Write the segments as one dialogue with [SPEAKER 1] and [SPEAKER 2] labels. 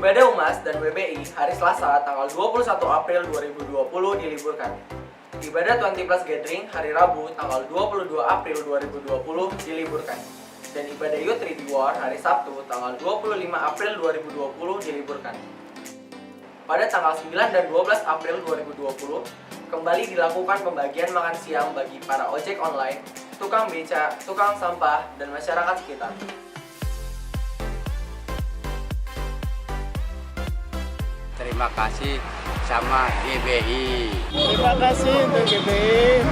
[SPEAKER 1] Ibadah UMAS dan WBI hari Selasa tanggal 21 April 2020 diliburkan. Ibadah 20 Plus Gathering hari Rabu tanggal 22 April 2020 diliburkan. Dan ibadah Youth Ready War hari Sabtu tanggal 25 April 2020 diliburkan. Pada tanggal 9 dan 12 April 2020, kembali dilakukan pembagian makan siang bagi para ojek online, tukang beca, tukang sampah, dan masyarakat sekitar.
[SPEAKER 2] Terima kasih sama GBI.
[SPEAKER 3] Terima kasih untuk GBI.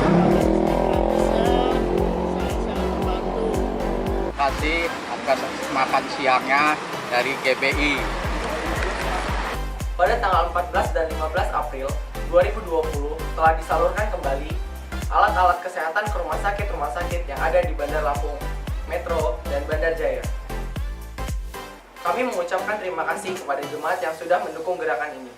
[SPEAKER 3] Sangat membantu.
[SPEAKER 2] Terima kasih atas makan siangnya dari GBI.
[SPEAKER 1] Pada tanggal 14 dan 15 April 2020 telah disalurkan kembali alat-alat kesehatan ke rumah sakit yang ada di Bandar Lampung, Metro, dan Bandar Jaya. Kami mengucapkan terima kasih kepada jemaat yang sudah mendukung gerakan ini.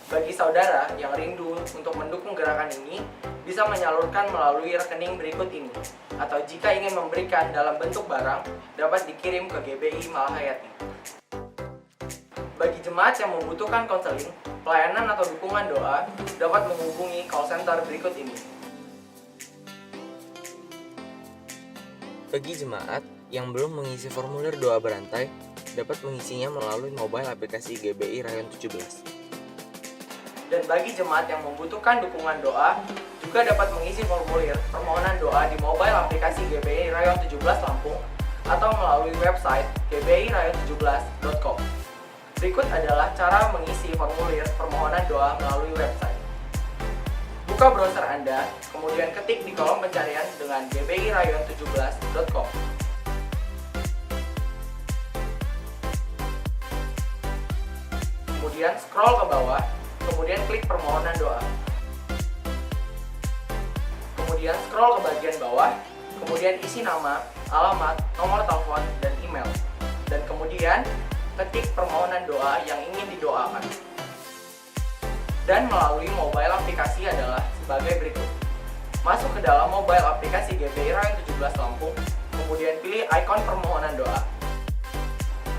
[SPEAKER 1] Bagi saudara yang rindu untuk mendukung gerakan ini, bisa menyalurkan melalui rekening berikut ini. Atau jika ingin memberikan dalam bentuk barang, dapat dikirim ke GBI Malahayati. Bagi jemaat yang membutuhkan konseling, pelayanan atau dukungan doa, dapat menghubungi call center berikut ini.
[SPEAKER 4] Bagi jemaat yang belum mengisi formulir doa berantai, dapat mengisinya melalui mobile aplikasi GBI Rayon 17.
[SPEAKER 1] Dan bagi jemaat yang membutuhkan dukungan doa, juga dapat mengisi formulir permohonan doa di mobile aplikasi GBI Rayon 17 Lampung atau melalui website gbirayon17.com. Berikut adalah cara mengisi formulir permohonan doa melalui website. Buka browser Anda, kemudian ketik di kolom pencarian dengan gbirayon17.com. Kemudian scroll ke bawah, kemudian klik permohonan doa. Kemudian scroll ke bagian bawah, kemudian isi nama, alamat, nomor telepon, dan email. Dan kemudian ketik permohonan doa yang ingin didoakan. Dan melalui mobile aplikasi adalah sebagai berikut. Masuk ke dalam mobile aplikasi GBI Rayon 17 Lampung, kemudian pilih ikon permohonan doa.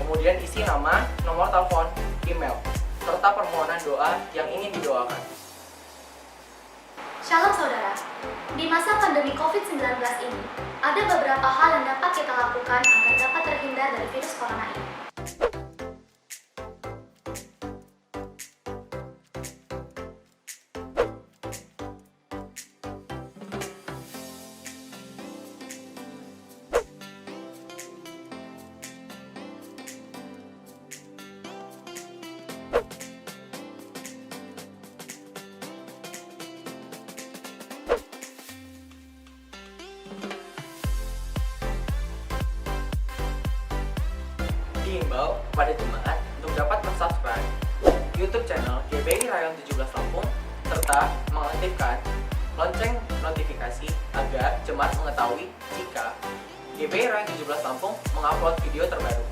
[SPEAKER 1] Kemudian isi nama, nomor telepon, email, serta permohonan doa yang ingin didoakan.
[SPEAKER 5] Shalom saudara, di masa pandemi COVID-19 ini, ada beberapa hal yang dapat kita lakukan agar dapat terhindar dari virus corona ini.
[SPEAKER 1] Diimbau kepada jemaat untuk dapat mensubscribe YouTube channel GBI Rayon 17 Lampung serta mengaktifkan lonceng notifikasi agar jemaat mengetahui jika GBI Rayon 17 Lampung mengupload video terbaru.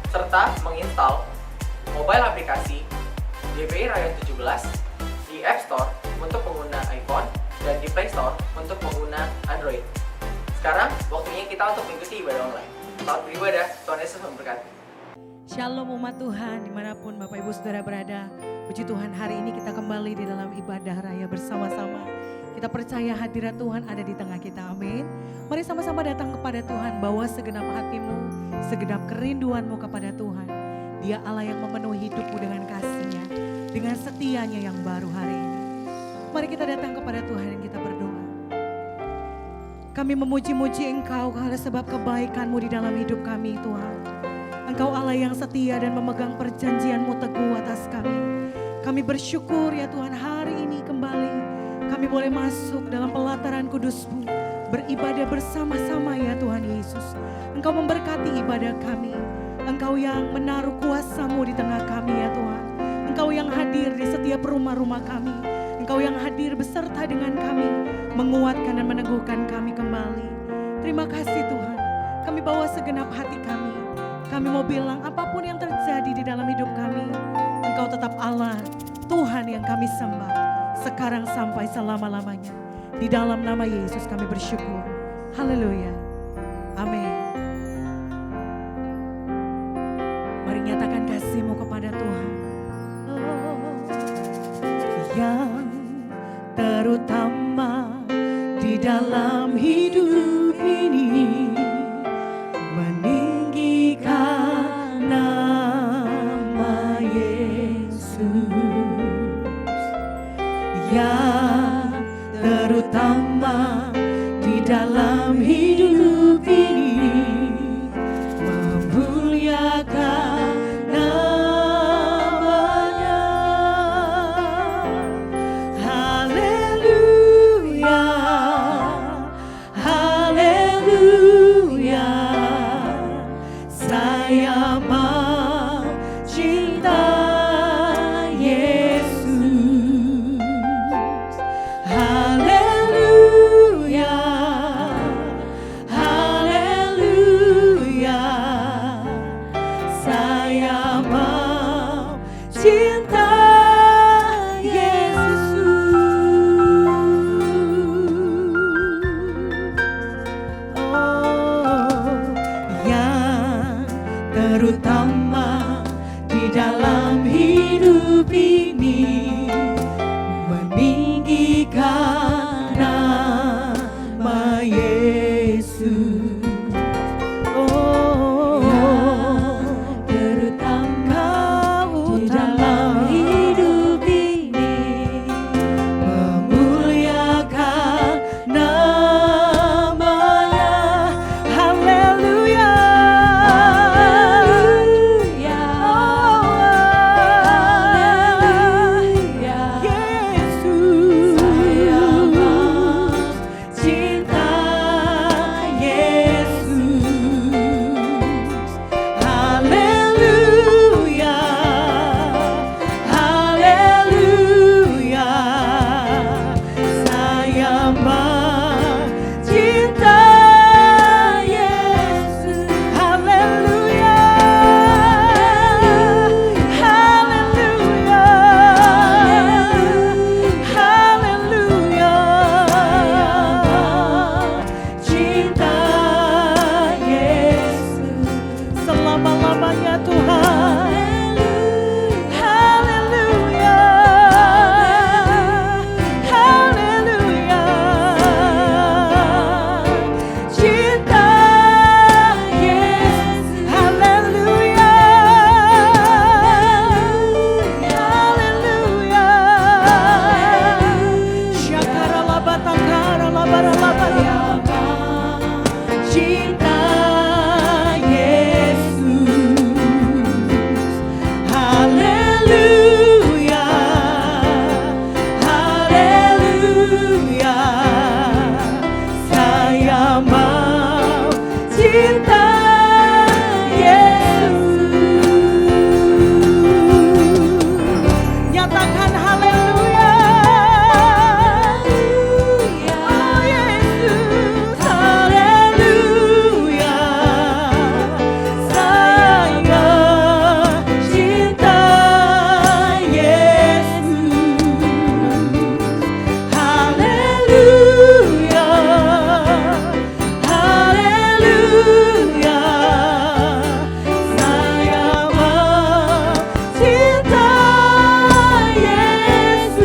[SPEAKER 1] Serta menginstal mobile aplikasi GBI Rayon 17 di App Store untuk pengguna iPhone dan di Play Store untuk pengguna Android. Sekarang waktunya kita untuk mengikuti ibadah online. Selamat beribadah, Tuhan Yesus memberkati.
[SPEAKER 6] Shalom umat Tuhan dimanapun Bapak Ibu Saudara berada. Puji Tuhan hari ini kita kembali di dalam ibadah raya bersama-sama. Kita percaya hadirat Tuhan ada di tengah kita, amin. Mari sama-sama datang kepada Tuhan, bawa segenap hatimu, segenap kerinduanmu kepada Tuhan. Dia Allah yang memenuhi hidupmu dengan kasih-Nya, dengan setianya yang baru hari ini. Mari kita datang kepada Tuhan dan kita berdoa. Kami memuji-muji Engkau karena sebab kebaikan-Mu di dalam hidup kami Tuhan. Engkau Allah yang setia dan memegang perjanjian-Mu teguh atas kami. Kami bersyukur ya Tuhan hari ini kembali kami boleh masuk dalam pelataran kudus-Mu. Beribadah bersama-sama ya Tuhan Yesus. Engkau memberkati ibadah kami. Engkau yang menaruh kuasa-Mu di tengah kami ya Tuhan. Engkau yang hadir di setiap rumah-rumah kami. Engkau yang hadir beserta dengan kami, menguatkan dan meneguhkan kami kembali. Terima kasih Tuhan, kami bawa segenap hati kami. Kami mau bilang apapun yang terjadi di dalam hidup kami, Engkau tetap Allah, Tuhan yang kami sembah, sekarang sampai selama-lamanya. Di dalam nama Yesus kami bersyukur. Haleluya. Amin. Mari nyatakan kasih-Mu yang terutama di dalam hidup ini, memuliakan namanya. Haleluya, haleluya, saya mau cinta Yesus. Haleluya, haleluya, saya mau cinta Yesus. Oh, yang terutama di dalam hidup ini, meninggikan nama Yesus. Oh, terutama di dalam hidup ini, memuliakan namanya. Haleluya, Yesus, cinta Yesus. Haleluya, haleluya, saya mau cinta Yesus. Haleluya, haleluya, haleluya, cinta Yesus selama-lamanya Tuhan. Haleluya, haleluya, cinta Yesus. Haleluya, haleluya, syakara labatakara labaralabaya, cinta Yesus. Haleluya, haleluya, saya mau cinta Yesus. Nyatakan haleluya, oh Yesus. Haleluya, saya cinta Yesus. Haleluya, haleluya, saya mau cinta Yesus.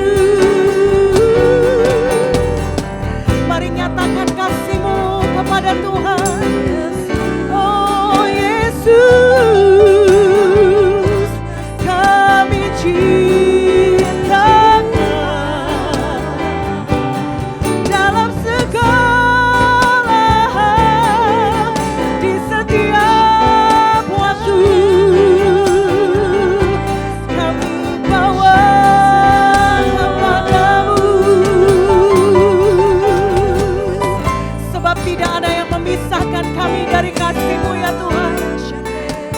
[SPEAKER 6] Mari nyatakan kasih-Mu kepada Tuhan. Oh Yesus, kami cintakan dalam segala hal, di setiap waktu. Kami bawa kepadamu, sebab tidak ada yang memisahkan kami dari kasih-Mu ya Tuhan.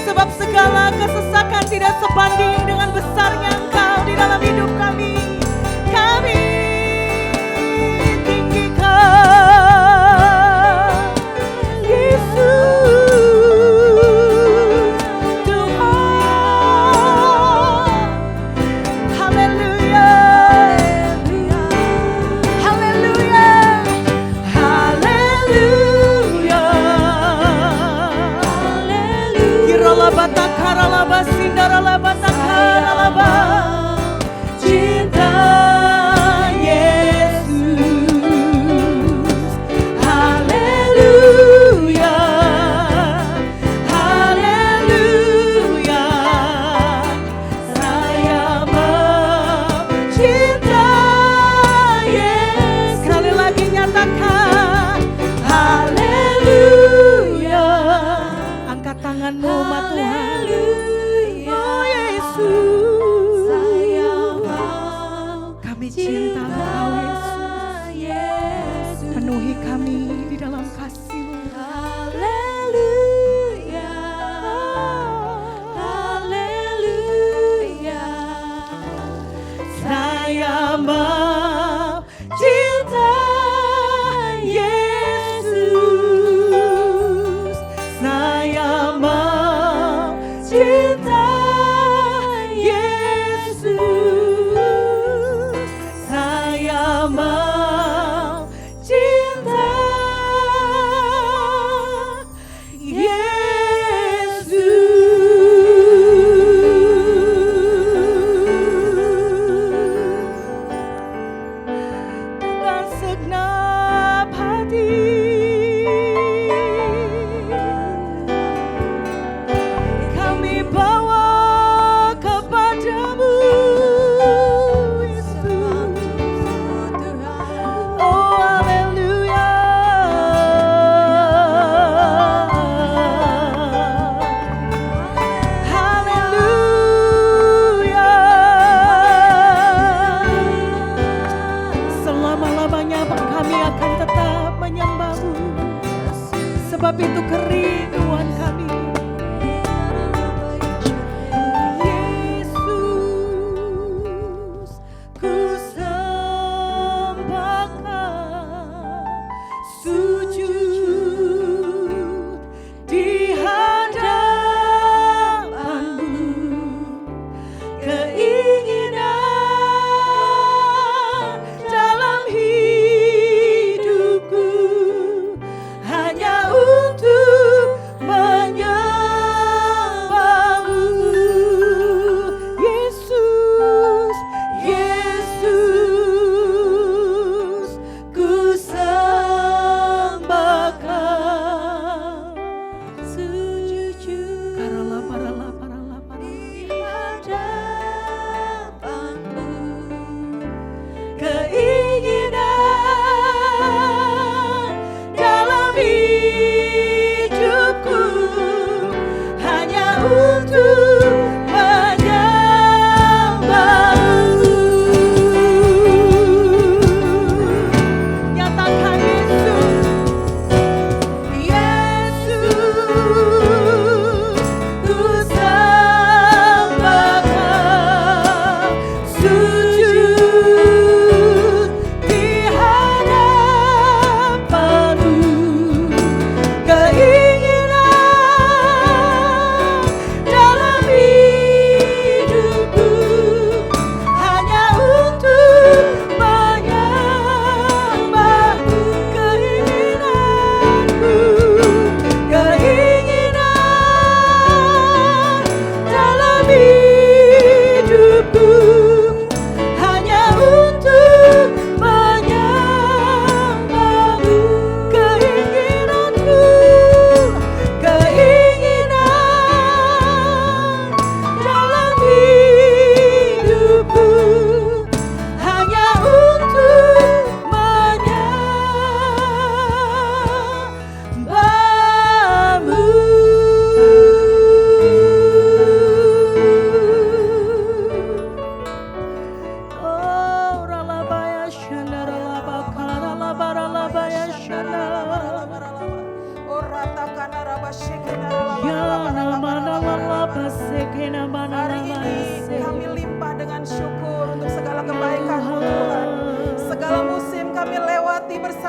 [SPEAKER 6] Sebab segala kesesakan tidak sebanding dengan besarnya Engkau di dalam hidup kami. Kami tinggikan Yesus Tuhan. Haleluya, haleluya, haleluya, haleluya. Kirala batakara laba sindara laba takara laba.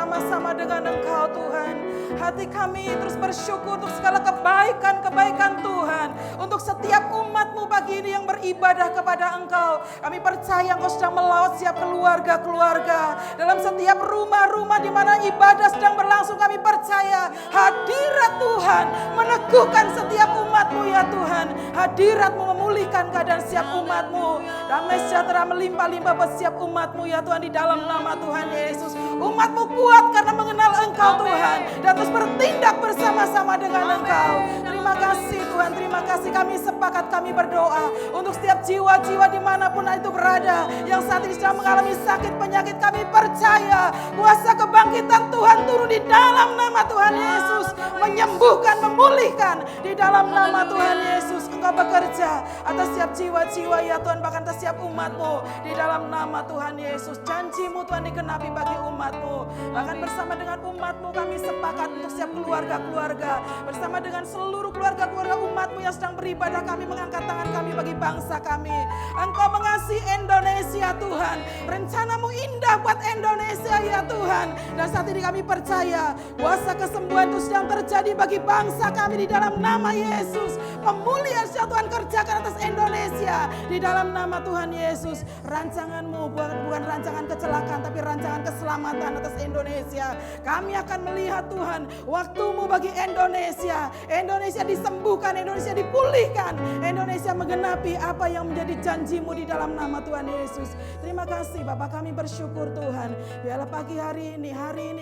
[SPEAKER 7] bersama-sama dengan Engkau Tuhan. Hati kami terus bersyukur untuk segala kebaikan-kebaikan Tuhan. Untuk setiap umat-Mu pagi ini yang beribadah kepada Engkau. Kami percaya Engkau sedang melawat setiap keluarga-keluarga. Dalam setiap rumah-rumah di mana ibadah sedang berlangsung, kami percaya hadirat Tuhan meneguhkan setiap umat-Mu ya Tuhan. Hadirat-Mu memulihkan keadaan setiap umat-Mu. Damai sejahtera melimpah-limpah buat setiap umat-Mu ya Tuhan, di dalam nama Tuhan Yesus. Umat-Mu kuat karena mengenal Engkau Tuhan, dan terus bertindak bersama-sama dengan Engkau. Terima kasih Tuhan, terima kasih. Kami sepakat, kami berdoa untuk setiap jiwa-jiwa dimanapun itu berada, yang saat ini sedang mengalami sakit penyakit. Kami percaya kuasa kebangkitan Tuhan turun di dalam nama Tuhan Yesus, menyembuhkan, memulihkan di dalam nama Tuhan Yesus. Engkau bekerja atas setiap jiwa-jiwa ya Tuhan, bahkan atas setiap umat-Mu di dalam nama Tuhan Yesus. Janji-Mu Tuhan digenapi bagi umat-Mu. Bahkan bersama dengan umat-Mu kami sepakat untuk setiap keluarga-keluarga, bersama dengan seluruh keluarga-keluarga umat-Mu yang sedang beribadah, kami mengangkat tangan kami bagi bangsa kami. Engkau mengasihi Indonesia Tuhan, rencana-Mu indah buat Indonesia ya Tuhan. Dan saat ini kami percaya kuasa kesembuhan itu sedang terjadi bagi bangsa kami di dalam nama Yesus. Pemulihan sedang Tuhan kerjakan atas Indonesia di dalam nama Tuhan Yesus. Rancangan-Mu bukan rancangan kecelakaan, tapi rancangan keselamatan atas Indonesia. Kami akan melihat Tuhan waktu-Mu bagi Indonesia. Indonesia disembuhkan, Indonesia dipulihkan, Indonesia menggenapi apa yang menjadi janji-Mu di dalam nama Tuhan Yesus. Terima kasih Bapak, kami bersyukur Tuhan. Biarlah pagi hari ini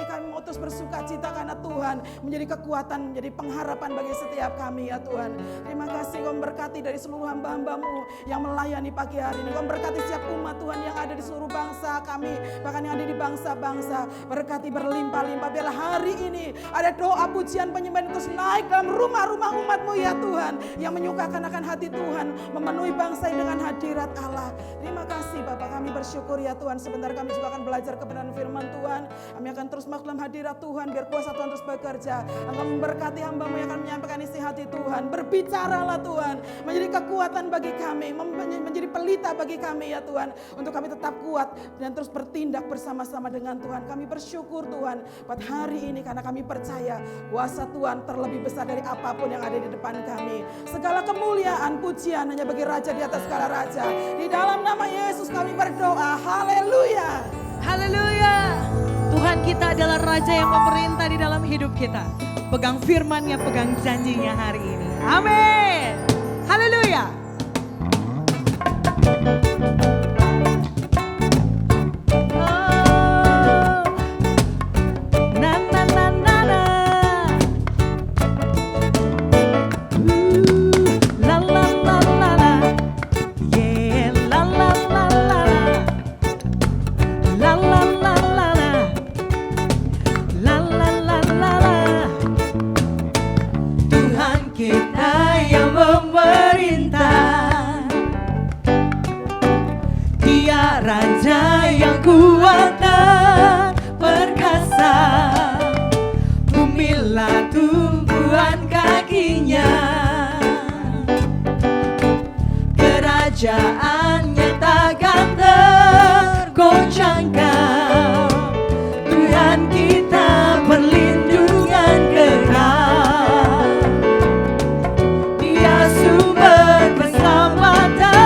[SPEAKER 7] kami mau terus bersuka cita karena Tuhan menjadi kekuatan, menjadi pengharapan bagi setiap kami ya Tuhan. Terima kasih Kau berkati dari seluruh hamba-hamba-Mu yang melayani pagi hari ini. Kau berkati setiap umat Tuhan yang ada di seluruh bangsa kami, bahkan yang ada di bangsa-bangsa. Berkati berlimpah-limpah. Biarlah hari ini ada doa, pujian, penyembahan terus naik dalam rumah-rumah umat-Mu ya Tuhan, yang menyukakan akan hati Tuhan, memenuhi bangsa ini dengan hadirat Allah. Terima kasih Bapak, kami bersyukur ya Tuhan. Sebentar kami juga akan belajar kebenaran firman Tuhan. Kami akan terus masuk dalam hadirat Tuhan, biar kuasa Tuhan terus bekerja. Engkau memberkati hamba-Mu yang akan menyampaikan isi hati Tuhan. Berbicaralah Tuhan, menjadi kekuatan bagi kami, menjadi pelita bagi kami ya Tuhan, untuk kami tetap kuat dan terus bertindak bersama-sama dengan Tuhan. Kami bersyukur Tuhan buat hari ini karena kami percaya kuasa Tuhan terlebih besar dari apapun yang ada di depan kami. Segala kemuliaan, pujian hanya bagi Raja di atas segala raja. Di dalam nama Yesus kami berdoa. Haleluya.
[SPEAKER 6] Haleluya. Tuhan kita adalah Raja yang memerintah di dalam hidup kita. Pegang firman-Nya, pegang janjinya hari ini. Amin. Haleluya.
[SPEAKER 8] Raja yang kuat dan perkasa, bumilah tumpuan kakinya. Kerajaannya takkan tergoncangkan. Tuhan kita perlindungan kekal. Dia sumber keselamatan.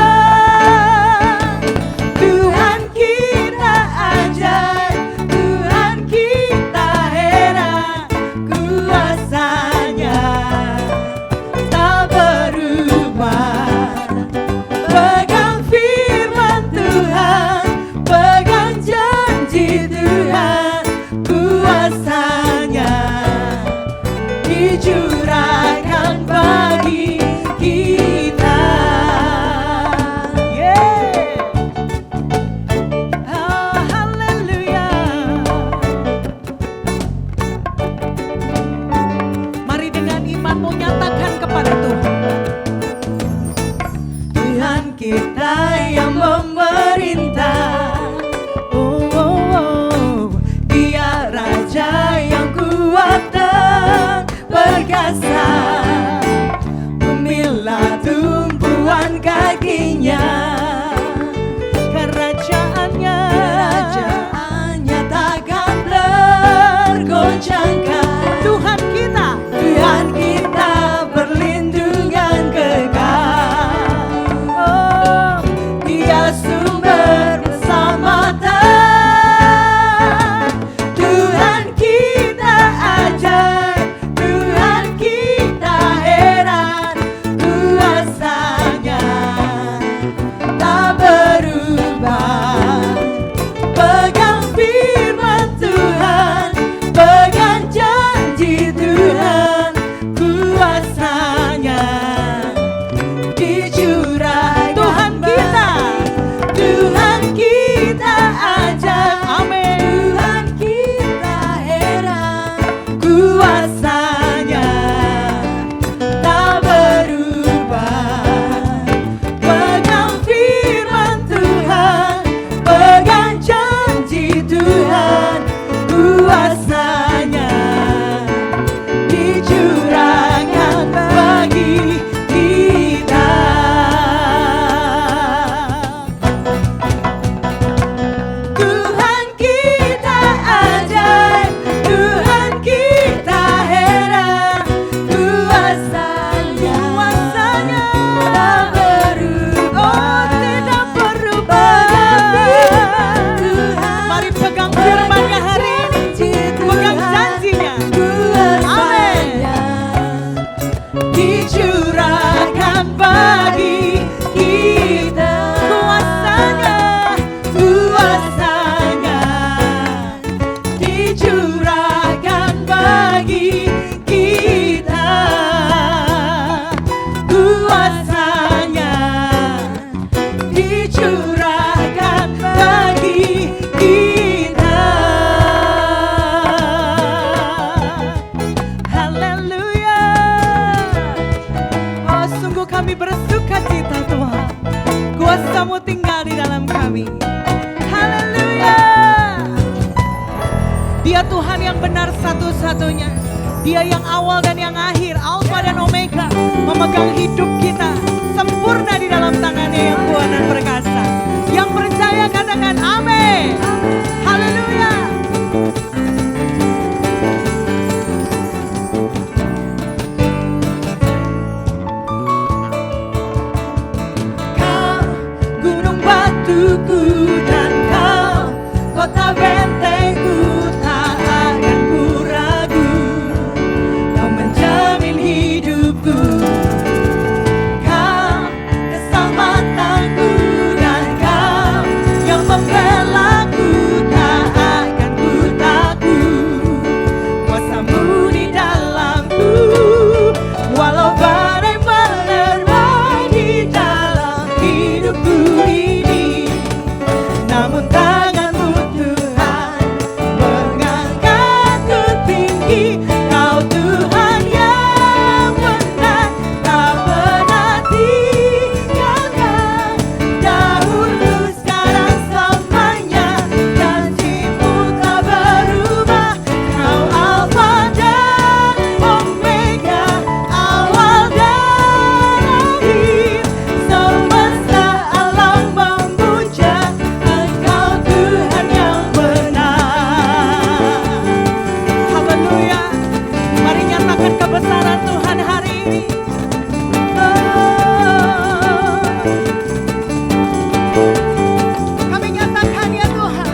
[SPEAKER 8] Bumilah tumpuan kakinya. Kerajaannya takkan dicurahkan bagi kita. Haleluya. Oh, sungguh kami bersuka cita Tuhan, kuasa-Mu tinggal di dalam kami. Haleluya. Dia Tuhan yang benar satu-satunya. Dia yang awal dan yang akhir, Alfa dan Omega, memegang hidup kita sempurna di dalam tangan-Nya yang kuat dan perkasa. Yang percaya katakan amin. Haleluya. Kau gunung batuku dan kau kota bentengku, tak akan ku ragu. Kau menjamin hidupku, kau keselamatanku, dan kau yang membelaku, tak akan ku takut. Kuasa-Mu di dalamku, walau badai menerpa di dalam hidupku ini. Namun tangan-Mu Tuhan mengangkatku tinggi. Kau Tuhan yang benar, tak pernah tinggalkan. Dahulu, sekarang, selamanya, janji-Mu tak berubah. Kau Alfa dan Omega, awal dan akhir. Semesta alam memuja Engkau Tuhan yang benar. Haleluya. Mari nyatakan kebesaran Tuhan hari ini. Kami nyatakan ya Tuhan.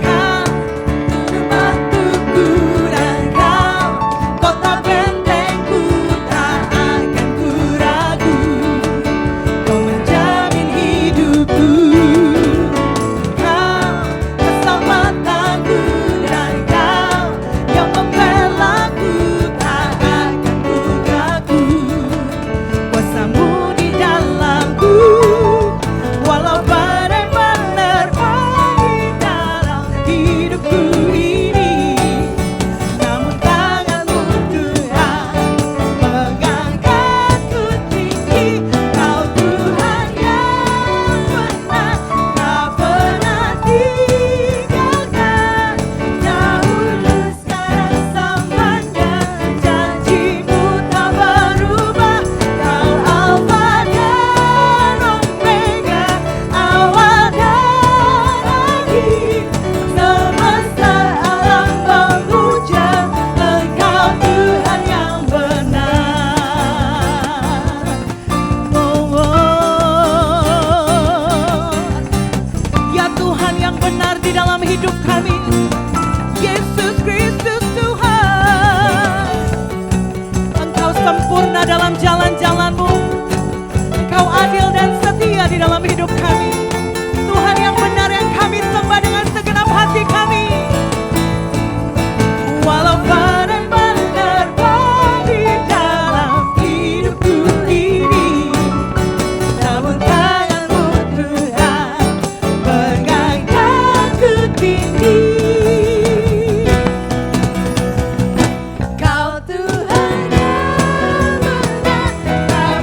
[SPEAKER 8] Kau batuku dan kau kota bentengku, tak akan ku ragu. Kau menjamin hidupku, kau keselamatanku, dan kau yang membelaku, tak akan ku ragu. Kuasa-Mu di dalamku, walau badai menerpa di dalam hidupku ini. Namun tangan-Mu Tuhan mengangkatku tinggi. Kau Tuhan yang benar, tak pernah tinggalkan. Dahulu, sekarang, selamanya, janji-Mu tak berubah. Kau Alfa dan Omega, awal dan akhir. Semesta alam memuja Engkau Tuhan yang benar. Ya Tuhan yang benar di dalam hidup kami, Yesus Kristus Tuhan. Engkau sempurna dalam jalan-jalan-Mu, Engkau adil dan setia di dalam hidup kami. Tuhan yang benar yang kami sembah dengan segenap hati kami. Walau badai menerpa di dalam hidupku ini, namun tangan-Mu Tuhan mengangkatku tinggi. Kau Tuhan yang benar, tak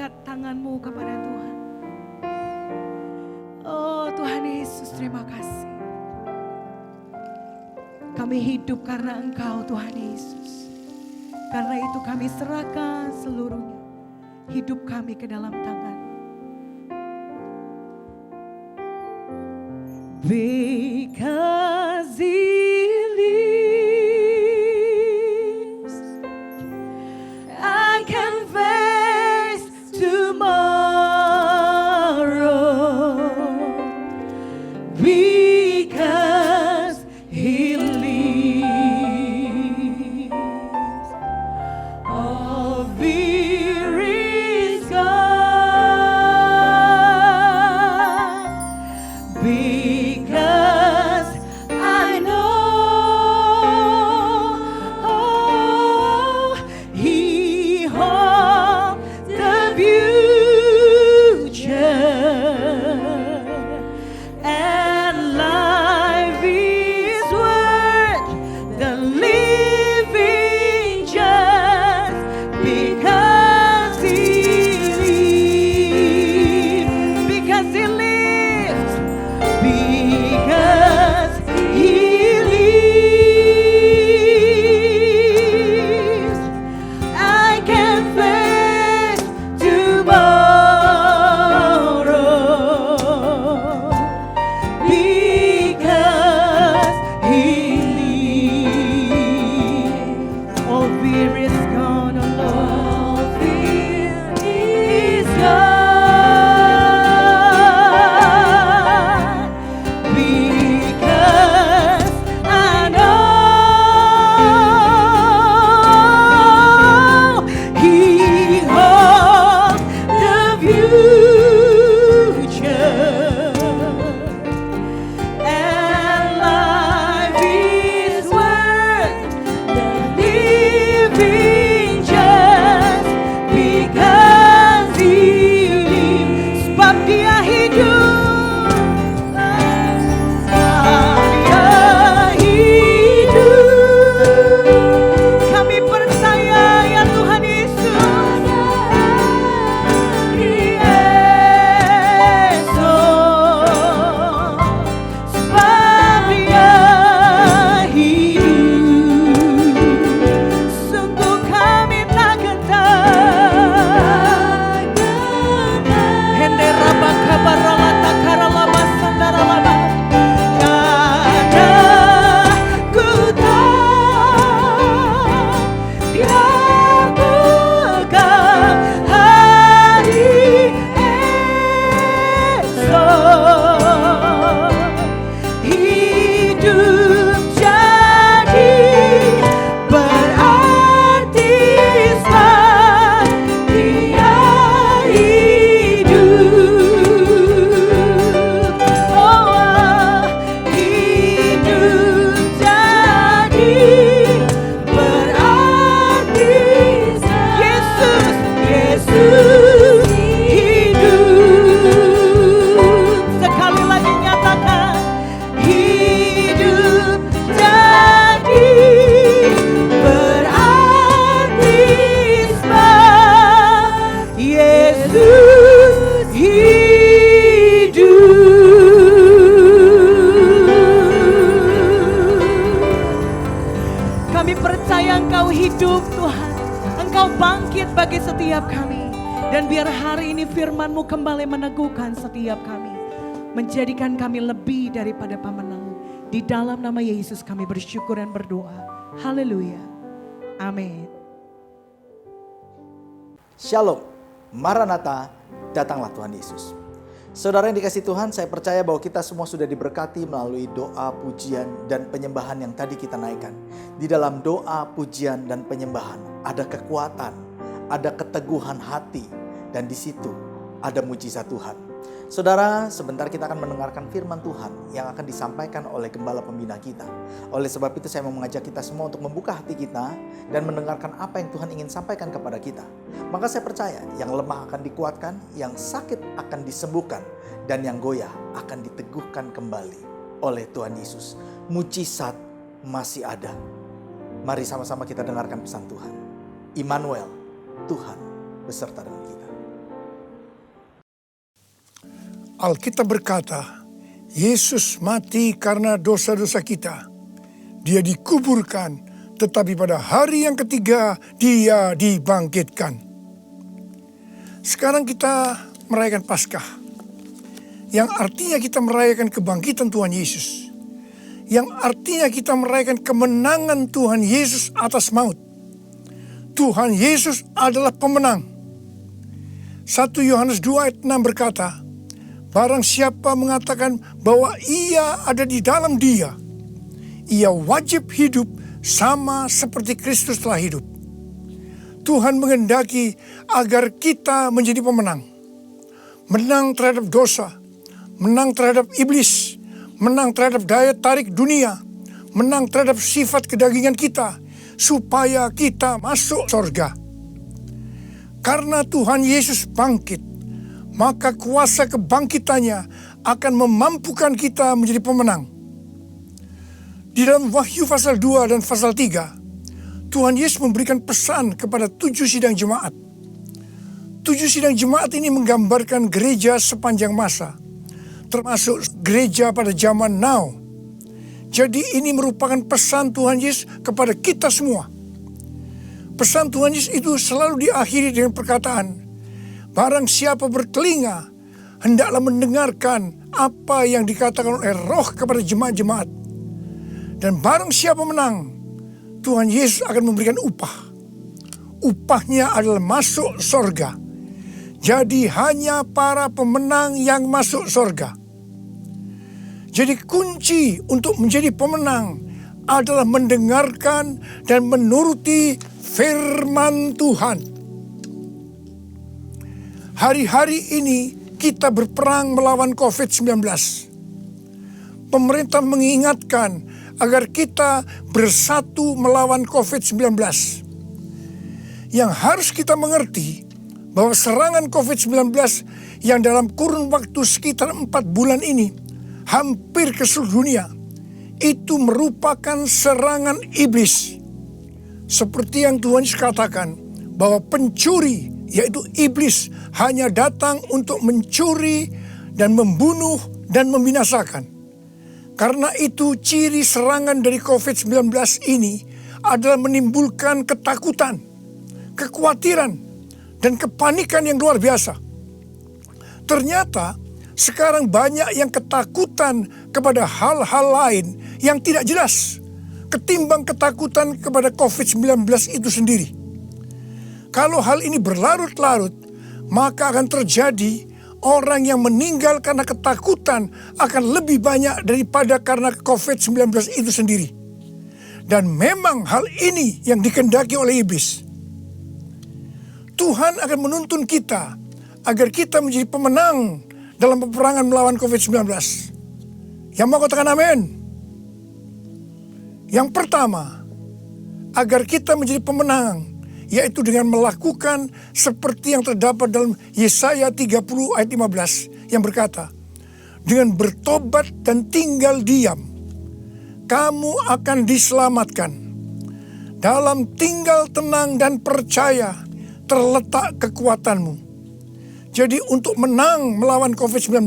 [SPEAKER 6] angkat tanganmu kepada Tuhan. Oh Tuhan Yesus, terima kasih. Kami hidup karena Engkau Tuhan Yesus. Karena itu kami serahkan seluruhnya hidup kami ke dalam tangan. Because He lives, I can face tomorrow. Because He lives, all fear is gone. Because I know He holds the future, and life is worth the living just because He lives. Because He lives. Because He lives, I can face tomorrow. Because He lives, all fear is gone, oh Lord. All fear is gone. Because I know He holds the future, and life is worth the living just because He lives. Sebab Dia hidup. Dia hidup. Kami percaya ya Tuhan Yesus. Yesus. Sebab Dia hidup. Sungguh kami tak gentar. Hendera bakabarala takarala sandarala. Karena ku tahu Dia pegang hari esok. Hidup jadi berarti sebab Dia hidup. Oh, hidup jadi berarti Yesus, Yesus hidup. Sekali lagi nyatakan, hidup jadi berarti sebab Yesus hidup. Kami percaya Engkau hidup Tuhan. Engkau bangkit bagi setiap kami. Dan biar hari ini firman-Mu kembali meneguhkan setiap kami. Menjadikan kami lebih daripada pemenang. Di dalam nama Yesus kami bersyukur dan berdoa. Haleluya. Amin.
[SPEAKER 9] Shalom, Maranatha, datanglah Tuhan Yesus. Saudara yang dikasihi Tuhan, saya percaya bahwa kita semua sudah diberkati melalui doa, pujian, dan penyembahan yang tadi kita naikkan. Di dalam doa, pujian, dan penyembahan ada kekuatan, ada keteguhan hati, dan di situ ada mujizat Tuhan. Saudara, sebentar kita akan mendengarkan firman Tuhan yang akan disampaikan oleh gembala pembina kita. Oleh sebab itu saya mau mengajak kita semua untuk membuka hati kita dan mendengarkan apa yang Tuhan ingin sampaikan kepada kita. Maka saya percaya yang lemah akan dikuatkan, yang sakit akan disembuhkan, dan yang goyah akan diteguhkan kembali oleh Tuhan Yesus. Mujizat masih ada. Mari sama-sama kita dengarkan pesan Tuhan. Immanuel, Tuhan beserta dengan kita.
[SPEAKER 10] Alkitab berkata, Yesus mati karena dosa-dosa kita. Dia dikuburkan, tetapi pada hari yang ketiga dia dibangkitkan. Sekarang kita merayakan Paskah, yang artinya kita merayakan kebangkitan Tuhan Yesus. Yang artinya kita merayakan kemenangan Tuhan Yesus atas maut. Tuhan Yesus adalah pemenang. 1 Yohanes 2 ayat 6 berkata, barang siapa mengatakan bahwa ia ada di dalam dia, ia wajib hidup sama seperti Kristus telah hidup. Tuhan menghendaki agar kita menjadi pemenang. Menang terhadap dosa, menang terhadap iblis, menang terhadap daya tarik dunia, menang terhadap sifat kedagingan kita, supaya kita masuk surga. Karena Tuhan Yesus bangkit, maka kuasa kebangkitannya akan memampukan kita menjadi pemenang. Di dalam Wahyu pasal 2 dan pasal 3, Tuhan Yesus memberikan pesan kepada 7 sidang jemaat. 7 sidang jemaat ini menggambarkan gereja sepanjang masa, termasuk gereja pada zaman now. Jadi ini merupakan pesan Tuhan Yesus kepada kita semua. Pesan Tuhan Yesus itu selalu diakhiri dengan perkataan, barang siapa bertelinga, hendaklah mendengarkan apa yang dikatakan oleh Roh kepada jemaat-jemaat. Dan barang siapa menang, Tuhan Yesus akan memberikan upah. Upahnya adalah masuk surga. Jadi hanya para pemenang yang masuk surga. Jadi kunci untuk menjadi pemenang adalah mendengarkan dan menuruti firman Tuhan. Hari-hari ini kita berperang melawan COVID-19. Pemerintah mengingatkan agar kita bersatu melawan COVID-19. Yang harus kita mengerti bahwa serangan COVID-19 yang dalam kurun waktu sekitar 4 bulan ini hampir ke seluruh dunia, itu merupakan serangan iblis. Seperti yang Tuhan Yesus katakan, bahwa pencuri, yaitu iblis, hanya datang untuk mencuri dan membunuh dan membinasakan. Karena itu ciri serangan dari COVID-19 ini adalah menimbulkan ketakutan, kekhawatiran, dan kepanikan yang luar biasa. Ternyata sekarang banyak yang ketakutan kepada hal-hal lain yang tidak jelas ketimbang ketakutan kepada COVID-19 itu sendiri. Kalau hal ini berlarut-larut, maka akan terjadi orang yang meninggal karena ketakutan akan lebih banyak daripada karena COVID-19 itu sendiri. Dan memang hal ini yang dikehendaki oleh iblis. Tuhan akan menuntun kita agar kita menjadi pemenang dalam peperangan melawan COVID-19. Yang mau katakan amin? Yang pertama, agar kita menjadi pemenang, yaitu dengan melakukan seperti yang terdapat dalam Yesaya 30 ayat 15 yang berkata, dengan bertobat dan tinggal diam, kamu akan diselamatkan. Dalam tinggal tenang dan percaya terletak kekuatanmu. Jadi untuk menang melawan COVID-19,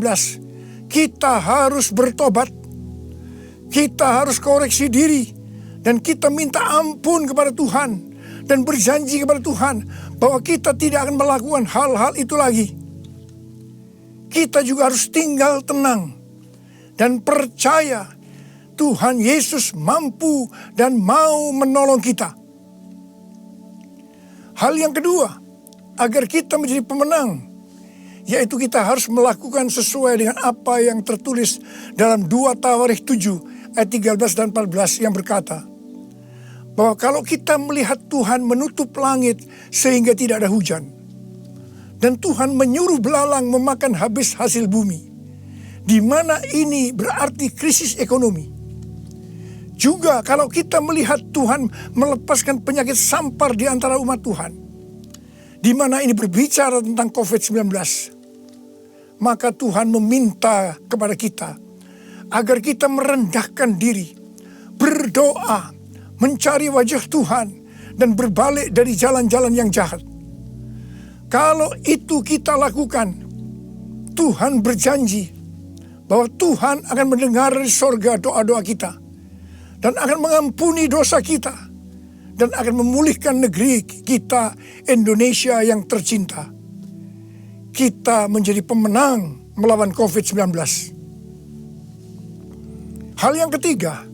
[SPEAKER 10] kita harus bertobat, kita harus koreksi diri, dan kita minta ampun kepada Tuhan, dan berjanji kepada Tuhan bahwa kita tidak akan melakukan hal-hal itu lagi. Kita juga harus tinggal tenang dan percaya Tuhan Yesus mampu dan mau menolong kita. Hal yang kedua, agar kita menjadi pemenang, yaitu kita harus melakukan sesuai dengan apa yang tertulis dalam 2 Tawarikh 7 ayat 13 dan 14 yang berkata, bahwa kalau kita melihat Tuhan menutup langit sehingga tidak ada hujan, dan Tuhan menyuruh belalang memakan habis hasil bumi, di mana ini berarti krisis ekonomi. Juga kalau kita melihat Tuhan melepaskan penyakit sampar di antara umat Tuhan, di mana ini berbicara tentang COVID-19, maka Tuhan meminta kepada kita agar kita merendahkan diri, berdoa, mencari wajah Tuhan, dan berbalik dari jalan-jalan yang jahat. Kalau itu kita lakukan, Tuhan berjanji bahwa Tuhan akan mendengar dari sorga doa-doa kita dan akan mengampuni dosa kita dan akan memulihkan negeri kita Indonesia yang tercinta. Kita menjadi pemenang melawan COVID-19. Hal yang ketiga,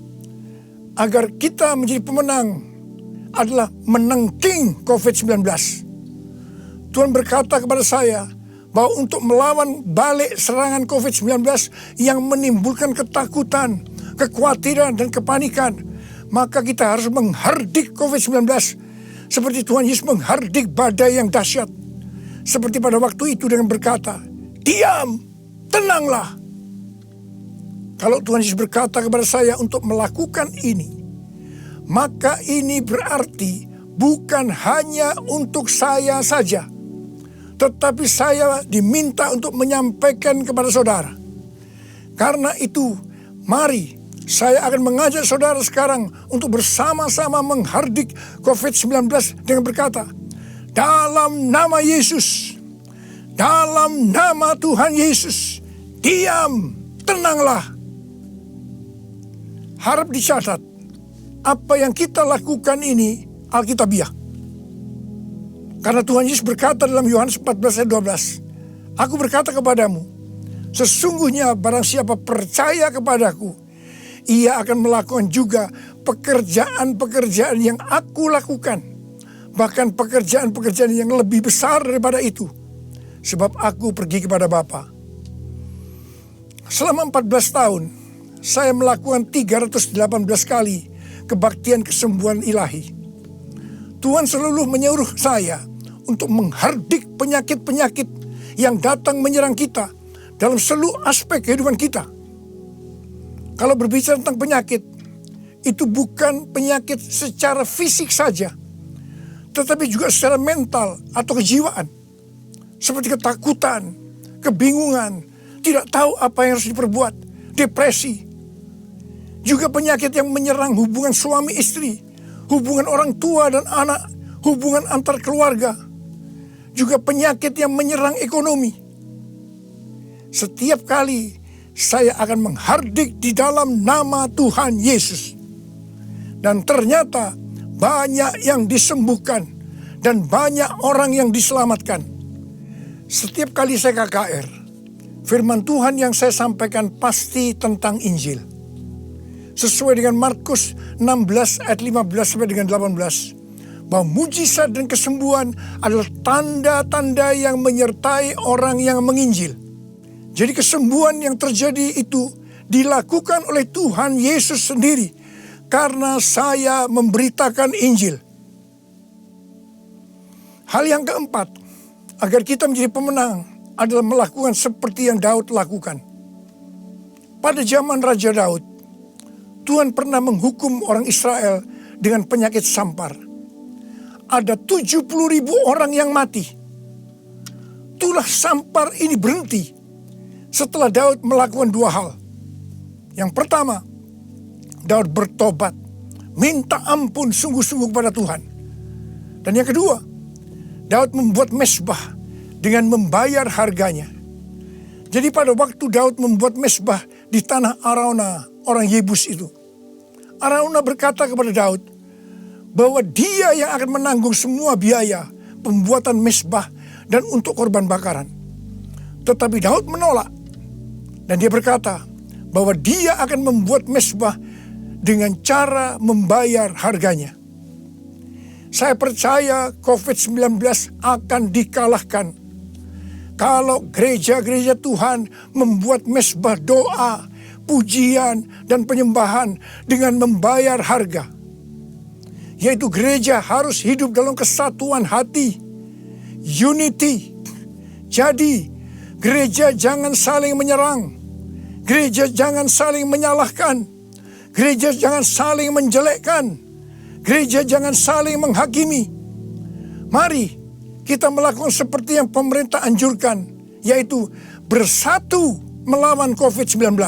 [SPEAKER 10] agar kita menjadi pemenang adalah menangking COVID-19. Tuhan berkata kepada saya bahwa untuk melawan balik serangan COVID-19 yang menimbulkan ketakutan, kekhawatiran, dan kepanikan, maka kita harus menghardik COVID-19 seperti Tuhan Yesus menghardik badai yang dahsyat. Seperti pada waktu itu dengan berkata, "Diam, tenanglah." Kalau Tuhan Yesus berkata kepada saya untuk melakukan ini, maka ini berarti bukan hanya untuk saya saja, tetapi saya diminta untuk menyampaikan kepada saudara. Karena itu, mari saya akan mengajak saudara sekarang untuk bersama-sama menghardik COVID-19 dengan berkata, dalam nama Yesus, dalam nama Tuhan Yesus, diam, tenanglah. Harap dicatat, apa yang kita lakukan ini Alkitabiah. Karena Tuhan Yesus berkata dalam Yohanes 14 ayat 12, "Aku berkata kepadamu, sesungguhnya barang siapa percaya kepadaku, ia akan melakukan juga pekerjaan-pekerjaan yang aku lakukan. Bahkan pekerjaan-pekerjaan yang lebih besar daripada itu. Sebab aku pergi kepada Bapa." Selama 14 tahun, saya melakukan 318 kali kebaktian kesembuhan ilahi. Tuhan selalu menyuruh saya untuk menghardik penyakit-penyakit yang datang menyerang kita dalam seluruh aspek kehidupan kita. Kalau berbicara tentang penyakit, itu bukan penyakit secara fisik saja, tetapi juga secara mental atau kejiwaan. Seperti ketakutan, kebingungan, tidak tahu apa yang harus diperbuat, depresi. Juga penyakit yang menyerang hubungan suami istri, hubungan orang tua dan anak, hubungan antar keluarga. Juga penyakit yang menyerang ekonomi. Setiap kali saya akan menghardik di dalam nama Tuhan Yesus. Dan ternyata banyak yang disembuhkan dan banyak orang yang diselamatkan. Setiap kali saya KKR, firman Tuhan yang saya sampaikan pasti tentang Injil. Sesuai dengan Markus 16 ayat 15 sampai dengan 18. Bahwa mujizat dan kesembuhan adalah tanda-tanda yang menyertai orang yang menginjil. Jadi kesembuhan yang terjadi itu dilakukan oleh Tuhan Yesus sendiri. Karena saya memberitakan Injil. Hal yang keempat, agar kita menjadi pemenang adalah melakukan seperti yang Daud lakukan. Pada zaman Raja Daud, Tuhan pernah menghukum orang Israel dengan penyakit sampar. Ada 70.000 orang yang mati. Itulah sampar ini berhenti setelah Daud melakukan dua hal. Yang pertama, Daud bertobat, minta ampun sungguh-sungguh kepada Tuhan. Dan yang kedua, Daud membuat mezbah dengan membayar harganya. Jadi pada waktu Daud membuat mezbah di tanah Araunah, orang Yebus itu, Araunah berkata kepada Daud bahwa dia yang akan menanggung semua biaya pembuatan mezbah dan untuk korban bakaran. Tetapi Daud menolak dan dia berkata bahwa dia akan membuat mezbah dengan cara membayar harganya. Saya percaya COVID-19 akan dikalahkan kalau gereja-gereja Tuhan membuat mezbah doa, pujian, dan penyembahan dengan membayar harga. Yaitu gereja harus hidup dalam kesatuan hati, unity. Jadi gereja jangan saling menyerang, gereja jangan saling menyalahkan, gereja jangan saling menjelekkan, gereja jangan saling menghakimi. Mari kita melakukan seperti yang pemerintah anjurkan, yaitu bersatu melawan COVID-19.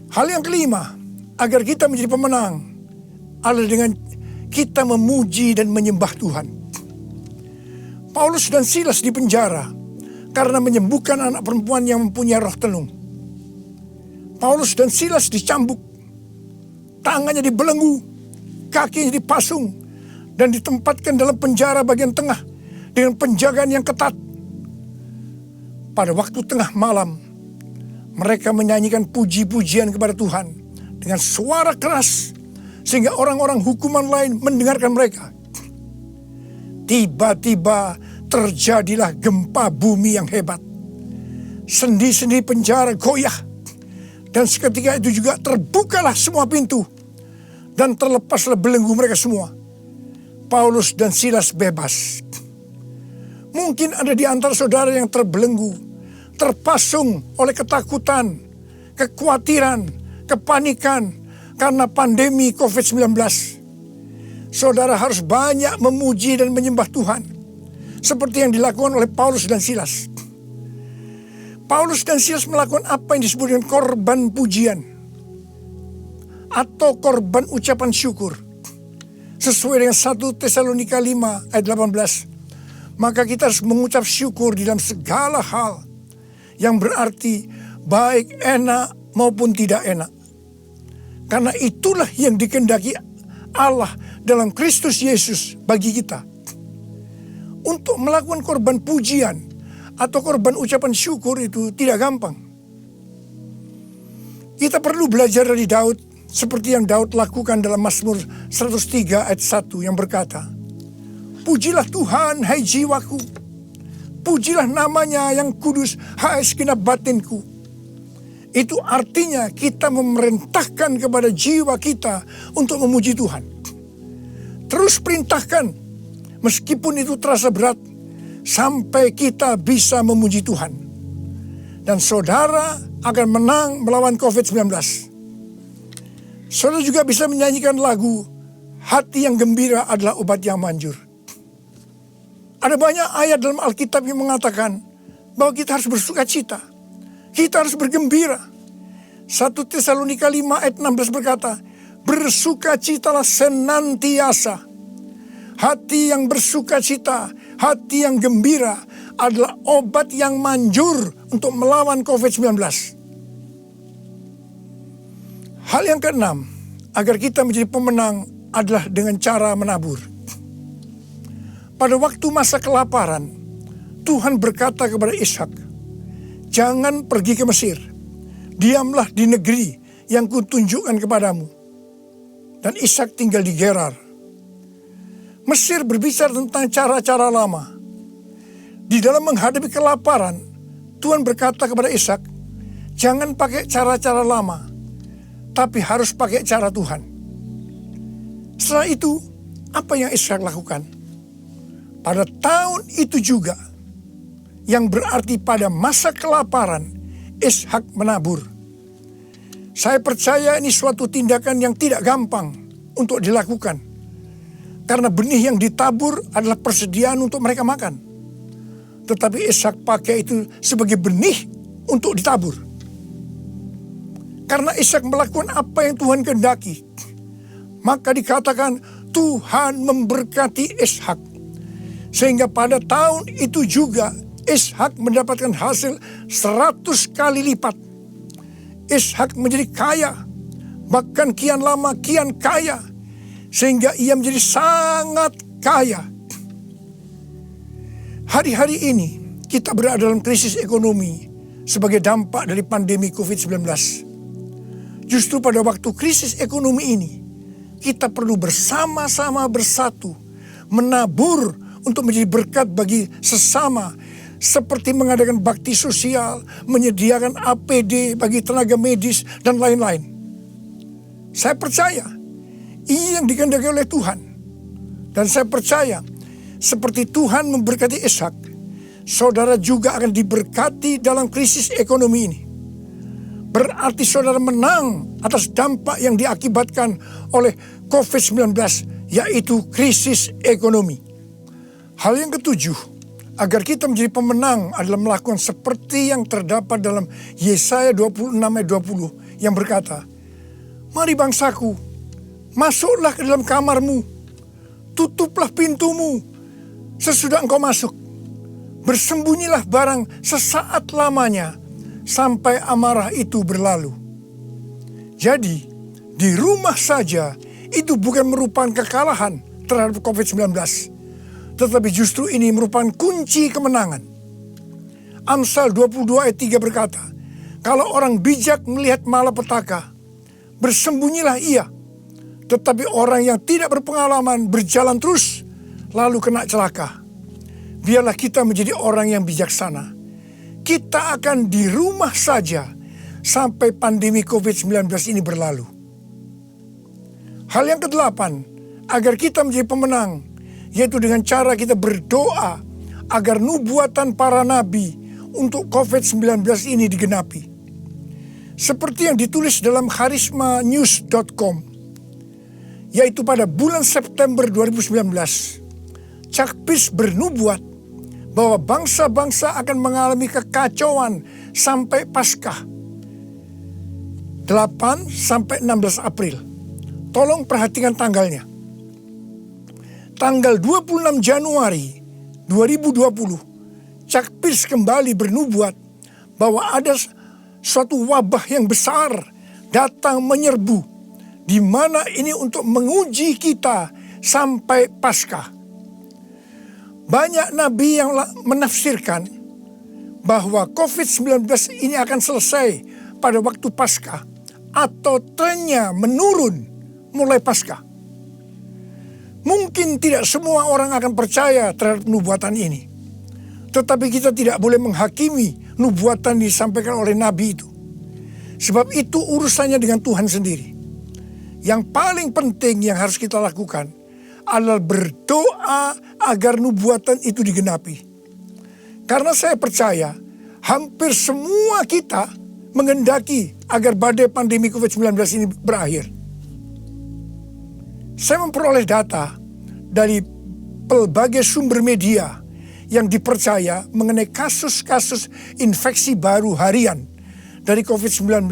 [SPEAKER 10] Hal yang kelima, agar kita menjadi pemenang, adalah dengan kita memuji dan menyembah Tuhan. Paulus dan Silas di penjara karena menyembuhkan anak perempuan yang mempunyai roh tenung. Paulus dan Silas dicambuk, tangannya dibelenggu, kakinya dipasung, dan ditempatkan dalam penjara bagian tengah dengan penjagaan yang ketat. Pada waktu tengah malam, mereka menyanyikan puji-pujian kepada Tuhan dengan suara keras, sehingga orang-orang hukuman lain mendengarkan mereka. Tiba-tiba terjadilah gempa bumi yang hebat. Sendi-sendi penjara goyah. Dan seketika itu juga terbukalah semua pintu. Dan terlepaslah belenggu mereka semua. Paulus dan Silas bebas. Mungkin ada di antara saudara yang terbelenggu, terpasung oleh ketakutan, kekhawatiran, kepanikan karena pandemi COVID-19. Saudara harus banyak memuji dan menyembah Tuhan, seperti yang dilakukan oleh Paulus dan Silas. Paulus dan Silas melakukan apa yang disebut dengan korban pujian atau korban ucapan syukur. Sesuai dengan 1 Tesalonika 5 ayat 18. Maka kita harus mengucap syukur di dalam segala hal, yang berarti baik enak maupun tidak enak. Karena itulah yang dikehendaki Allah dalam Kristus Yesus bagi kita. Untuk melakukan korban pujian atau korban ucapan syukur itu tidak gampang. Kita perlu belajar dari Daud, seperti yang Daud lakukan dalam Mazmur 103 ayat 1 yang berkata, "Pujilah Tuhan, hai jiwaku. Pujilah namanya yang kudus, hai segenap batinku." Itu artinya kita memerintahkan kepada jiwa kita untuk memuji Tuhan. Terus perintahkan, meskipun itu terasa berat, sampai kita bisa memuji Tuhan. Dan saudara akan menang melawan COVID-19. Saudara juga bisa menyanyikan lagu, "Hati yang gembira adalah obat yang manjur." Ada banyak ayat dalam Alkitab yang mengatakan bahwa kita harus bersuka cita. Kita harus bergembira. 1 Tesalonika 5 ayat 16 berkata, "Bersukacitalah senantiasa." Hati yang bersuka cita, hati yang gembira adalah obat yang manjur untuk melawan COVID-19. Hal yang keenam, agar kita menjadi pemenang adalah dengan cara menabur. Pada waktu masa kelaparan, Tuhan berkata kepada Ishak, "Jangan pergi ke Mesir, diamlah di negeri yang kutunjukkan kepadamu." Dan Ishak tinggal di Gerar. Mesir berbicara tentang cara-cara lama. Di dalam menghadapi kelaparan, Tuhan berkata kepada Ishak, "Jangan pakai cara-cara lama, tapi harus pakai cara Tuhan." Setelah itu, apa yang Ishak lakukan? Pada tahun itu juga, yang berarti pada masa kelaparan, Ishak menabur. Saya percaya ini suatu tindakan yang tidak gampang untuk dilakukan. Karena benih yang ditabur adalah persediaan untuk mereka makan. Tetapi Ishak pakai itu sebagai benih untuk ditabur. Karena Ishak melakukan apa yang Tuhan kehendaki, maka dikatakan Tuhan memberkati Ishak. Sehingga pada tahun itu juga Ishak mendapatkan hasil 100 kali lipat. Ishak menjadi kaya, bahkan kian lama kian kaya, sehingga ia menjadi sangat kaya. Hari-hari ini kita berada dalam krisis ekonomi sebagai dampak dari pandemi COVID-19. Justru pada waktu krisis ekonomi ini, kita perlu bersama-sama bersatu, menabur untuk menjadi berkat bagi sesama, seperti mengadakan bakti sosial, menyediakan APD bagi tenaga medis, dan lain-lain. Saya percaya ini yang dikehendaki oleh Tuhan. Dan saya percaya seperti Tuhan memberkati Ishak, saudara juga akan diberkati dalam krisis ekonomi ini. Berarti saudara menang atas dampak yang diakibatkan oleh COVID-19, yaitu krisis ekonomi. Hal yang ketujuh, agar kita menjadi pemenang adalah melakukan seperti yang terdapat dalam Yesaya 26 ayat 20 yang berkata, "Mari bangsaku, masuklah ke dalam kamarmu, tutuplah pintumu sesudah engkau masuk. Bersembunyilah barang sesaat lamanya sampai amarah itu berlalu. Jadi, di rumah saja itu bukan merupakan kekalahan terhadap COVID-19, tetapi justru ini merupakan kunci kemenangan. Amsal 22 ayat 3 berkata, kalau orang bijak melihat malapetaka, bersembunyilah ia. Tetapi orang yang tidak berpengalaman berjalan terus, lalu kena celaka. Biarlah kita menjadi orang yang bijaksana. Kita akan di rumah saja sampai pandemi COVID-19 ini berlalu. Hal yang ke-8, agar kita menjadi pemenang, yaitu dengan cara kita berdoa agar nubuatan para nabi untuk COVID-19 ini digenapi. Seperti yang ditulis dalam charismanews.com, yaitu pada bulan September 2019, Chuck Pierce bernubuat bahwa bangsa-bangsa akan mengalami kekacauan sampai Paskah 8 sampai 16 April. Tolong perhatikan tanggalnya. Tanggal 26 Januari 2020, Chuck Pierce kembali bernubuat bahwa ada suatu wabah yang besar datang menyerbu, di mana ini untuk menguji kita sampai Paskah. Banyak nabi yang menafsirkan bahwa COVID-19 ini akan selesai pada waktu Paskah atau trennya menurun mulai Paskah. Mungkin tidak semua orang akan percaya terhadap nubuatan ini. Tetapi kita tidak boleh menghakimi nubuatan yang disampaikan oleh nabi itu. Sebab itu urusannya dengan Tuhan sendiri. Yang paling penting yang harus kita lakukan adalah berdoa agar nubuatan itu digenapi. Karena saya percaya hampir semua kita menghendaki agar badai pandemi COVID-19 ini berakhir. Saya memperoleh data dari pelbagai sumber media yang dipercaya mengenai kasus-kasus infeksi baru harian dari COVID-19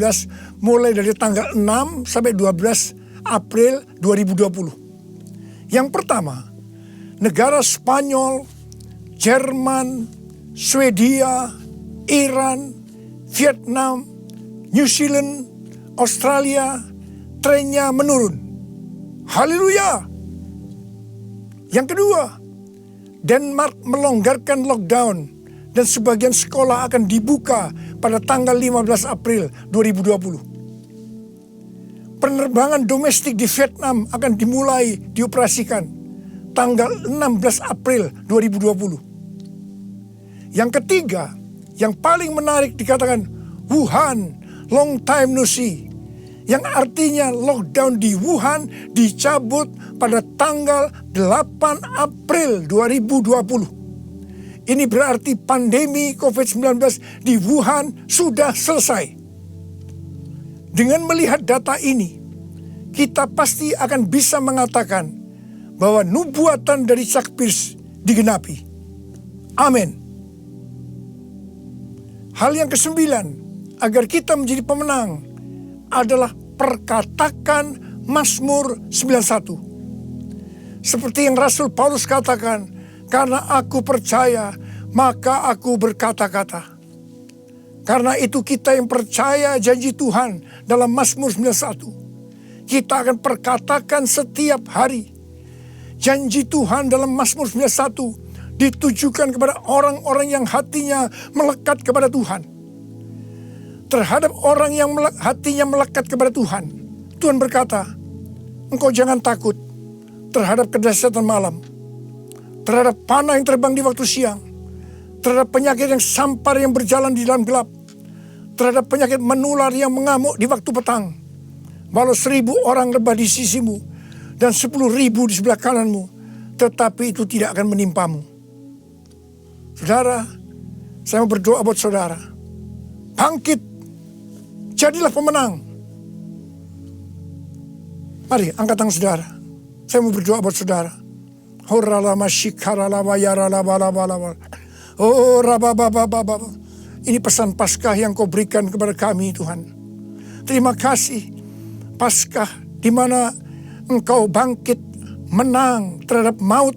[SPEAKER 10] mulai dari tanggal 6 sampai 12 April 2020. Yang pertama, negara Spanyol, Jerman, Swedia, Iran, Vietnam, New Zealand, Australia, trennya menurun. Haleluya. Yang kedua, Denmark melonggarkan lockdown dan sebagian sekolah akan dibuka pada tanggal 15 April 2020. Penerbangan domestik di Vietnam akan dimulai dioperasikan tanggal 16 April 2020. Yang ketiga, yang paling menarik dikatakan Wuhan, long time no see. Yang artinya lockdown di Wuhan dicabut pada tanggal 8 April 2020. Ini berarti pandemi COVID-19 di Wuhan sudah selesai. Dengan melihat data ini, kita pasti akan bisa mengatakan bahwa nubuatan dari Chuck Pierce digenapi. Amin. Hal yang ke-9, agar kita menjadi pemenang, adalah perkatakan Mazmur 91. Seperti yang Rasul Paulus katakan, karena aku percaya, maka aku berkata-kata. Karena itu kita yang percaya janji Tuhan dalam Mazmur 91, kita akan perkatakan setiap hari. Janji Tuhan dalam Mazmur 91 ditujukan kepada orang-orang yang hatinya melekat kepada Tuhan. Terhadap orang yang hatinya melekat kepada Tuhan, Tuhan berkata, engkau jangan takut terhadap kedahsyatan malam, terhadap panah yang terbang di waktu siang, terhadap penyakit yang sampar yang berjalan di dalam gelap, terhadap penyakit menular yang mengamuk di waktu petang. Walau 1000 orang rebah di sisimu dan 10.000 di sebelah kananmu, tetapi itu tidak akan menimpamu. Saudara, saya mau berdoa buat saudara. Bangkit, jadilah pemenang. Mari angkat tangan saudara. Saya mau berdoa buat saudara. Oh, ini pesan Paskah yang kau berikan kepada kami, Tuhan. Terima kasih, Paskah di mana engkau bangkit menang terhadap maut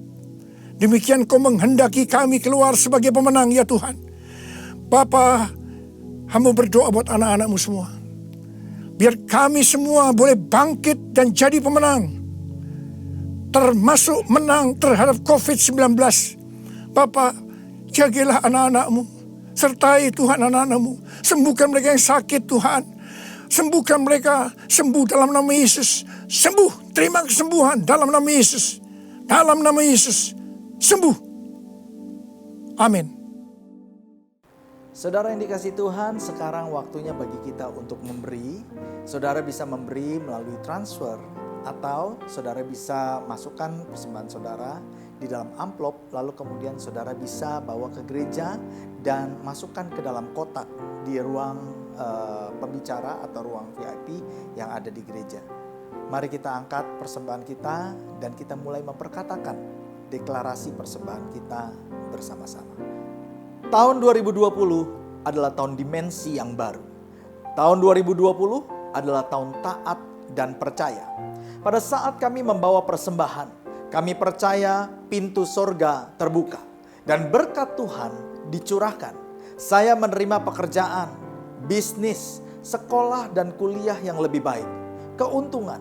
[SPEAKER 10] Demikian Kau menghendaki kami keluar sebagai pemenang ya Tuhan. Bapa, hamba berdoa buat anak-anak-Mu semua. Biar kami semua boleh bangkit dan jadi pemenang. Termasuk menang terhadap COVID-19. Bapa, jagalah anak-anak-Mu. Sertai Tuhan anak-anak-Mu. Sembuhkan mereka yang sakit Tuhan. Sembuhkan mereka, sembuh dalam nama Yesus. Sembuh, terima kesembuhan dalam nama Yesus. Dalam nama Yesus, sembuh. Amin.
[SPEAKER 9] Saudara yang dikasihi Tuhan, sekarang waktunya bagi kita untuk memberi. Saudara bisa memberi melalui transfer atau saudara bisa masukkan persembahan saudara di dalam amplop, lalu kemudian saudara bisa bawa ke gereja dan masukkan ke dalam kotak di ruang pembicara atau ruang VIP yang ada di gereja. Mari kita angkat persembahan kita dan kita mulai memperkatakan deklarasi persembahan kita bersama-sama. Tahun 2020 adalah tahun dimensi yang baru. Tahun 2020 adalah tahun taat dan percaya. Pada saat kami membawa persembahan, kami percaya pintu sorga terbuka dan berkat Tuhan dicurahkan. Saya menerima pekerjaan, bisnis, sekolah dan kuliah yang lebih baik, keuntungan,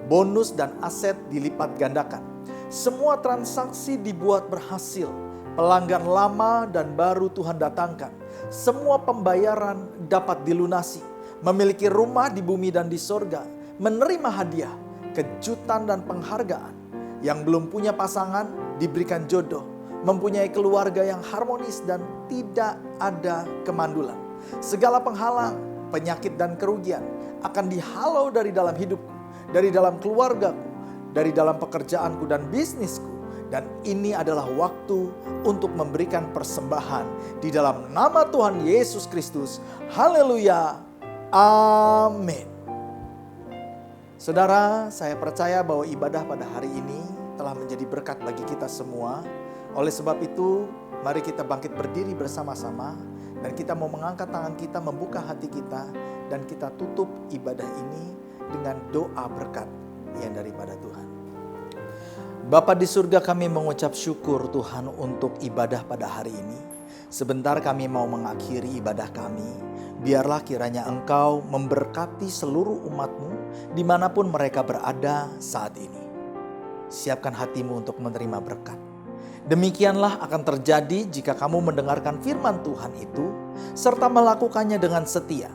[SPEAKER 9] bonus dan aset dilipat gandakan. Semua transaksi dibuat berhasil. Pelanggan lama dan baru Tuhan datangkan. Semua pembayaran dapat dilunasi. Memiliki rumah di bumi dan di sorga. Menerima hadiah, kejutan dan penghargaan. Yang belum punya pasangan diberikan jodoh. Mempunyai keluarga yang harmonis dan tidak ada kemandulan. Segala penghalang, penyakit dan kerugian akan dihalau dari dalam hidupku, dari dalam keluargaku, dari dalam pekerjaanku dan bisnisku. Dan ini adalah waktu untuk memberikan persembahan di dalam nama Tuhan Yesus Kristus. Haleluya. Amin. Saudara, saya percaya bahwa ibadah pada hari ini telah menjadi berkat bagi kita semua. Oleh sebab itu, mari kita bangkit berdiri bersama-sama. Dan kita mau mengangkat tangan kita, membuka hati kita. Dan kita tutup ibadah ini dengan doa berkat yang daripada Tuhan. Bapa di surga, kami mengucap syukur Tuhan untuk ibadah pada hari ini. Sebentar kami mau mengakhiri ibadah kami. Biarlah kiranya Engkau memberkati seluruh umat-Mu dimanapun mereka berada saat ini. Siapkan hatimu untuk menerima berkat. Demikianlah akan terjadi jika kamu mendengarkan firman Tuhan itu serta melakukannya dengan setia.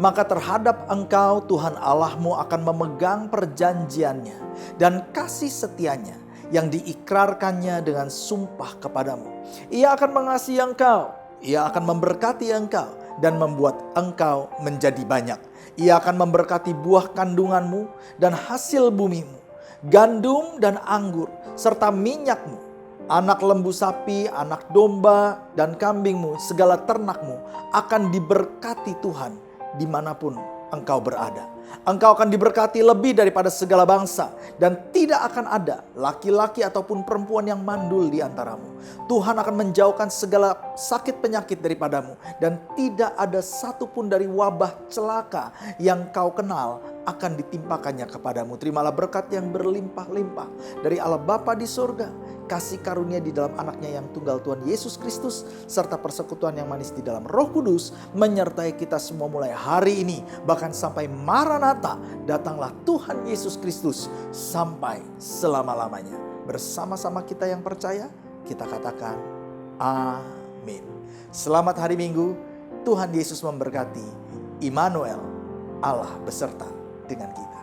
[SPEAKER 9] Maka terhadap Engkau Tuhan Allahmu akan memegang perjanjiannya dan kasih setianya yang diikrarkannya dengan sumpah kepadamu. Ia akan mengasihi engkau, ia akan memberkati engkau dan membuat engkau menjadi banyak. Ia akan memberkati buah kandunganmu dan hasil bumimu, gandum dan anggur serta minyakmu, anak lembu sapi, anak domba dan kambingmu, segala ternakmu akan diberkati Tuhan dimanapun engkau berada. Engkau akan diberkati lebih daripada segala bangsa. Dan tidak akan ada laki-laki ataupun perempuan yang mandul di antaramu. Tuhan akan menjauhkan segala sakit penyakit daripadamu. Dan tidak ada satupun dari wabah celaka yang kau kenal akan ditimpakannya kepadamu. Terimalah berkat yang berlimpah-limpah dari Allah Bapa di surga, kasih karunia di dalam anaknya yang tunggal Tuhan Yesus Kristus, serta persekutuan yang manis di dalam Roh Kudus menyertai kita semua mulai hari ini, bahkan sampai Maranatha, datanglah Tuhan Yesus Kristus sampai selama-lamanya. Bersama-sama kita yang percaya, kita katakan amin. Selamat hari Minggu, Tuhan Yesus memberkati. Immanuel, Allah beserta dengan kita.